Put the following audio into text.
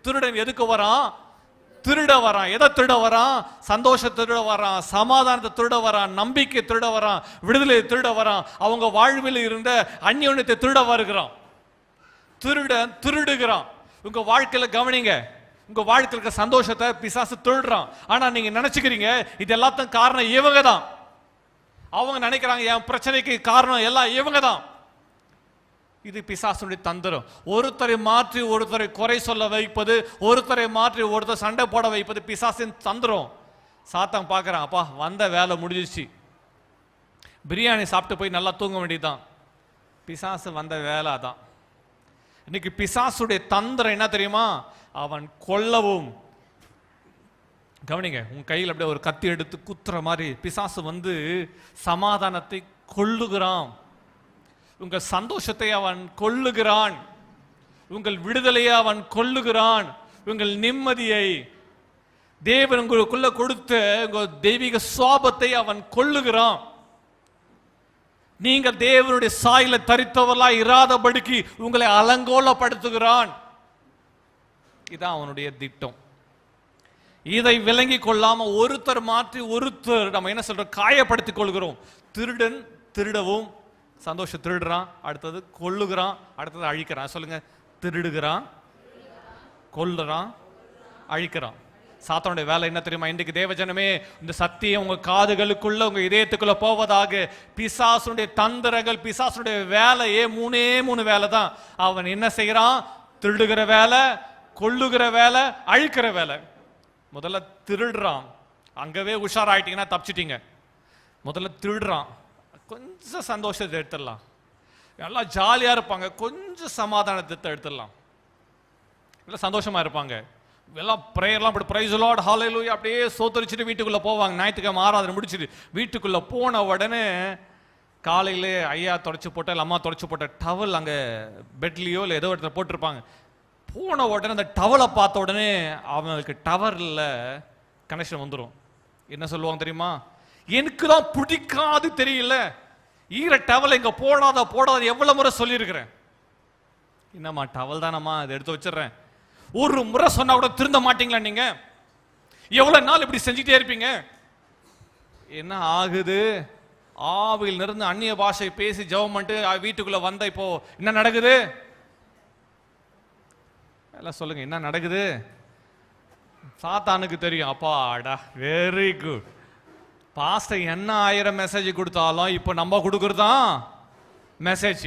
திருடன் எதுக்கு வரான்? திருட வரான். எதை திருட வரான்? சந்தோஷத்தை திருட வரான், சமாதானத்தை திருட வரான், நம்பிக்கை திருட வரான், விடுதலை திருட வரான், அவங்க வாழ்வில் இருந்த அந்யோன்யத்தை திருட வருகிறான். திருடன் திருடுகிறான். உங்க வாழ்க்கையில கவனிங்க, உங்க வாழ்க்கையில் இருக்க சந்தோஷத்தை பிசாசு திருடுறான். ஆனா நீங்க நினைச்சுக்கிறீங்க இது எல்லாத்துக்கும் காரணம் இவங்க தான். அவங்க நினைக்கிறாங்க என் பிரச்சனைக்கு காரணம் எல்லாம் இவங்க தான். இது பிசாசுடைய தந்திரம். ஒருத்தரை மாற்றி ஒருத்தரை குறை சொல்ல வைப்பது, ஒருத்தரை மாற்றி ஒருத்தர் சண்டை போட வைப்பது பிசாசின் தந்திரம். சாத்தான் பார்க்கறான், அப்பா வந்த வேலை முடிஞ்சிச்சு, பிரியாணி சாப்பிட்டு போய் நல்லா தூங்க வேண்டியதுதான். பிசாசு வந்த வேலை தான். இன்னைக்கு பிசாசுடைய தந்திரம் என்ன தெரியுமா? அவன் கொல்லவும். கவனிங்க, உன் கையில் அப்படியே ஒரு கத்தி எடுத்து குத்துற மாதிரி பிசாசு வந்து சமாதானத்தை கொல்லுகிறான். உங்கள் சந்தோஷத்தை அவன் கொல்லுகிறான், உங்கள் விடுதலையை அவன் கொல்லுகிறான், உங்கள் நிம்மதியை, தேவன் உங்களுக்குள்ள கொடுத்த உங்கள் தெய்வீக சுவாபத்தை அவன் கொல்லுகிறான். நீங்கள் தேவனுடைய சாயல தரித்தவர்களா இராதபடிக்கு உங்களை அலங்கோலப்படுத்துகிறான். இதான் அவனுடைய திட்டம். இதை விளங்கி கொள்ளாம ஒருத்தர் மாற்றி ஒருத்தர் நம்ம என்ன சொல்றோம், காயப்படுத்திக் கொள்கிறோம். திருடன் திருடவும், சந்தோஷம் திருடுறான், அடுத்தது கொல்லுகிறான், அடுத்தது அழிக்கிறான். சொல்லுங்க, திருடுகிறான், கொல்லுறான், அழிக்கிறான். சாத்தானுடைய வேலை என்ன தெரியுமா? இன்றைக்கு தேவஜனமே, இந்த சத்தியம் உங்க காதுகளுக்குள்ள உங்க இதயத்துக்குள்ள போவதாக. பிசாசுடைய தந்திரங்கள், பிசாசுடைய வேலையே மூணு வேலை தான். அவன் என்ன செய்யறான்? திருடுகிற வேலை, கொல்லுகிற வேலை, அழிக்கிற வேலை. முதல்ல திருடுறான். அங்கவே உஷாராயிட்டீங்கன்னா தப்பிச்சிட்டீங்க. முதல்ல திருடுறான், கொஞ்சம் சந்தோஷத்தை எடுத்துடலாம், எல்லாம் ஜாலியா இருப்பாங்க, கொஞ்சம் சமாதானத்தை எடுத்துடலாம், எல்லாம் சந்தோஷமா இருப்பாங்க, எல்லாம் ப்ரேயர்லாம் அப்படி பிரைஸ் லார்ட் ஹல்லேலூயா அப்படியே சோத்தரிச்சுட்டு வீட்டுக்குள்ள போவாங்க. ஞாயிற்றுக்கிழமை ஆராதனை முடிச்சுட்டு வீட்டுக்குள்ள போன உடனே காலையிலே ஐயா தொடச்சு போட்ட இல்லை அம்மா தொடச்சு போட்ட டவல் அங்கே பெட்லேயோ இல்லை ஏதோ இடத்துல போட்டிருப்பாங்க. போன உடனே அந்த டவலை பார்த்த உடனே அவங்களுக்கு டவரில் கனெக்ஷன் வந்துடும். என்ன சொல்லுவாங்க தெரியுமா? எனக்கு தான் பிடிக்காது தெரியல, ஈர டவல் இங்கே போடாத எவ்வளோ முறை சொல்லியிருக்கிறேன். என்னம்மா டவல் தானம்மா, அதை எடுத்து வச்சிடறேன். ஒரு முறை சொன்னா கூட திருந்த மாட்டீங்களா? நீங்க எவ்வளவு நாள் இப்படி செஞ்சுட்டே இருப்பீங்க? என்ன ஆகுது? ஆவியில் இருந்து அந்நிய பாஷை பேசி ஜெபம் பண்ணிட்டு வீட்டுக்குள்ள வந்த இப்போ என்ன நடக்குது? எல்லாம் சொல்லுங்க, என்ன நடக்குது? சாத்தானுக்கு தெரியும். அப்பாடா, வெரி குட். பாஸ்டர் என்ன 1000 மெசேஜ் கொடுத்தாலும் இப்போ நம்ம கொடுக்கறதான் மெசேஜ்.